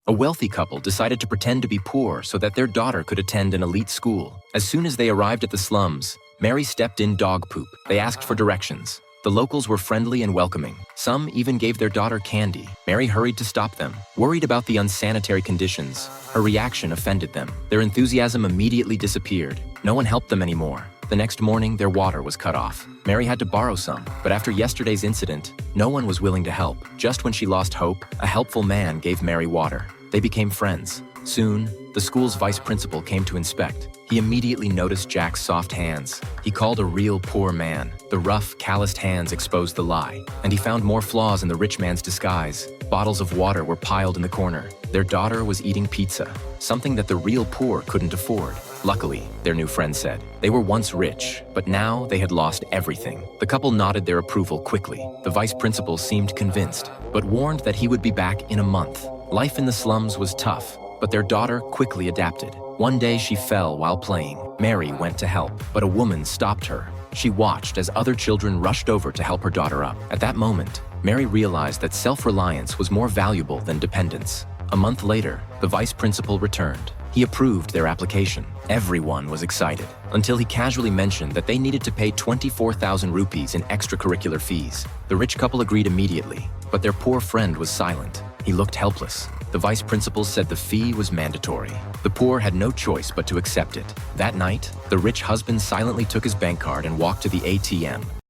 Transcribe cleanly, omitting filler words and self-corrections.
A wealthy couple decided to pretend to be poor so that their daughter could attend an elite school. As soon as they arrived at the slums, Mary stepped in dog poop. They asked for directions. The locals were friendly and welcoming. Some even gave their daughter candy. Mary hurried to stop them. Worried about the unsanitary conditions, her reaction offended them. Their enthusiasm immediately disappeared. No one helped them anymore. The next morning, their water was cut off. Mary had to borrow some, but after yesterday's incident, no one was willing to help. Just when she lost hope, a helpful man gave Mary water. They became friends. Soon, the school's vice principal came to inspect. He immediately noticed Jack's soft hands. He called a real poor man. The rough, calloused hands exposed the lie. And he found more flaws in the rich man's disguise. Bottles of water were piled in the corner. Their daughter was eating pizza, something that the real poor couldn't afford. Luckily, their new friend said, they were once rich, but now they had lost everything. The couple nodded their approval quickly. The vice principal seemed convinced, but warned that he would be back in a month. Life in the slums was tough, but their daughter quickly adapted. One day she fell while playing. Mary went to help, but a woman stopped her. She watched as other children rushed over to help her daughter up. At that moment, Mary realized that self-reliance was more valuable than dependence. A month later, the vice principal returned. He approved their application. Everyone was excited, until he casually mentioned that they needed to pay 24,000 rupees in extracurricular fees. The rich couple agreed immediately, but their poor friend was silent. He looked helpless. The vice principal said the fee was mandatory. The poor had no choice but to accept it. That night, the rich husband silently took his bank card and walked to the ATM.